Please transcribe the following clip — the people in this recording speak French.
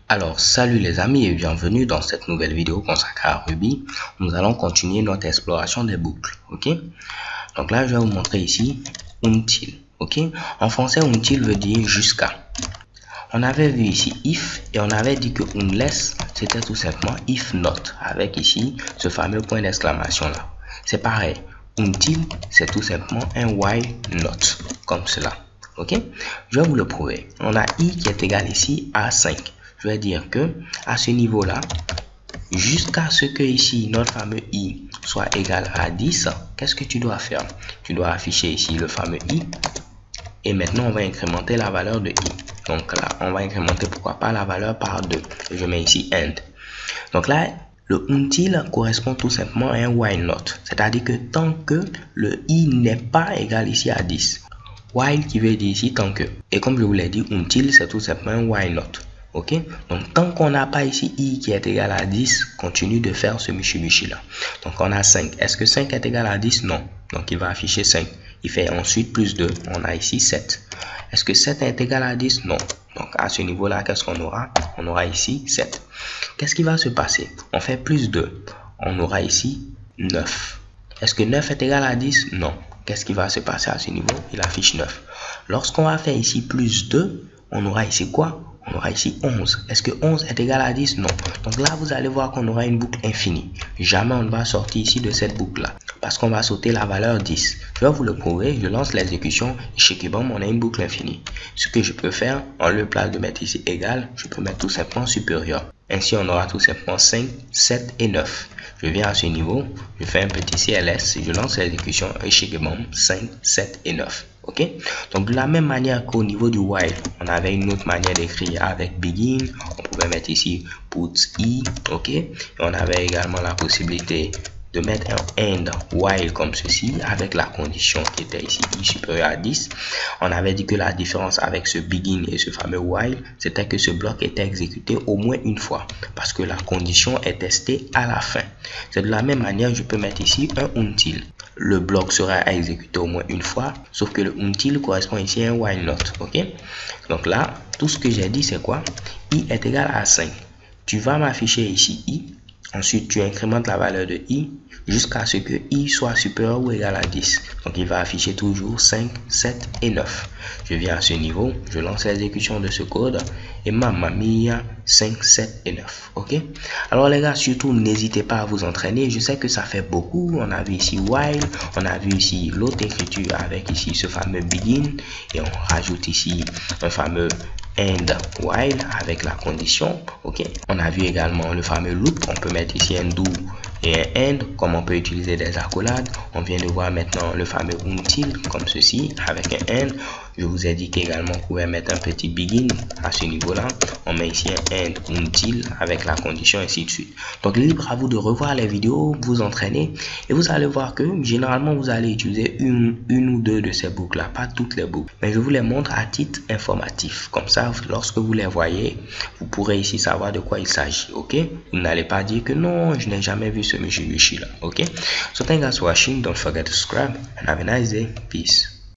Alors, salut les amis et bienvenue dans cette nouvelle vidéo consacrée à Ruby. Nous allons continuer notre exploration des boucles, ok? Donc là, je vais vous montrer ici until, ok? En français, until veut dire jusqu'à. On avait vu ici if et on avait dit que unless, c'était tout simplement if not, avec ici ce fameux point d'exclamation là. C'est pareil, until, c'est tout simplement un while not, comme cela, ok? Je vais vous le prouver. On a i qui est égal ici à 5. Je vais dire que à ce niveau là, jusqu'à ce que ici notre fameux i soit égal à 10, qu'est-ce que tu dois faire? Tu dois afficher ici le fameux i et maintenant on va incrémenter la valeur de i. Donc là on va incrémenter pourquoi pas la valeur par 2 et je mets ici end. Donc là le until correspond tout simplement à un while not, c'est-à-dire que tant que le i n'est pas égal ici à 10. While qui veut dire ici tant que, et comme je vous l'ai dit, until c'est tout simplement un while not. Ok, donc tant qu'on n'a pas ici i qui est égal à 10, continue de faire ce michi là. Donc on a 5. Est-ce que 5 est égal à 10? Non. Donc il va afficher 5. Il fait ensuite plus 2. On a ici 7. Est-ce que 7 est égal à 10? Non. Donc à ce niveau là, qu'est-ce qu'on aura? On aura ici 7. Qu'est-ce qui va se passer? On fait plus 2. On aura ici 9. Est-ce que 9 est égal à 10? Non. Qu'est-ce qui va se passer à ce niveau? Il affiche 9. Lorsqu'on va faire ici plus 2, on aura ici quoi? On aura ici 11. Est-ce que 11 est égal à 10? Non. Donc là, vous allez voir qu'on aura une boucle infinie. Jamais on ne va sortir ici de cette boucle-là. Parce qu'on va sauter la valeur 10. Je vais vous le prouver. Je lance l'exécution. Et chez Kibom, on a une boucle infinie. Ce que je peux faire, en lieu place de mettre ici égal, je peux mettre tout simplement supérieur. Ainsi, on aura tout simplement 5, 7 et 9. Je viens à ce niveau, je fais un petit CLS, je lance l'exécution et chez Kibom, 5, 7 et 9. Ok, donc de la même manière qu'au niveau du while, on avait une autre manière d'écrire avec begin, on pouvait mettre ici put i, ok, et on avait également la possibilité de mettre un end while comme ceci avec la condition qui était ici i supérieur à 10. On avait dit que la différence avec ce begin et ce fameux while, c'était que ce bloc était exécuté au moins une fois parce que la condition est testée à la fin. C'est de la même manière, je peux mettre ici un until. Le bloc sera exécuté au moins une fois, sauf que le until correspond ici à un while not, ok? Donc là, tout ce que j'ai dit, c'est quoi? I est égal à 5. Tu vas m'afficher ici i. Ensuite, tu incrémentes la valeur de i jusqu'à ce que i soit supérieur ou égal à 10. Donc, il va afficher toujours 5, 7 et 9. Je viens à ce niveau, je lance l'exécution de ce code et mamma mia, 5, 7 et 9. Ok? Alors les gars, surtout n'hésitez pas à vous entraîner. Je sais que ça fait beaucoup. On a vu ici while, on a vu ici l'autre écriture avec ici ce fameux begin et on rajoute ici un fameux end while avec la condition. Ok, on a vu également le fameux loop. On peut mettre ici un do et un end, comme on peut utiliser des accolades. On vient de voir maintenant le fameux until comme ceci avec un end. Je vous ai dit qu'également on pouvait mettre un petit begin à ce niveau là. On met ici un end until avec la condition, ainsi de suite. Donc libre à vous de revoir les vidéos, vous entraîner et vous allez voir que généralement vous allez utiliser une ou deux de ces boucles là, pas toutes les boucles, mais je vous les montre à titre informatif. Comme ça, lorsque vous les voyez, vous pourrez ici savoir de quoi il s'agit. Ok, vous n'allez pas dire que non, je n'ai jamais vu ce michi là. Ok, so thank you guys for watching. Don't forget to subscribe and have a nice day. Peace.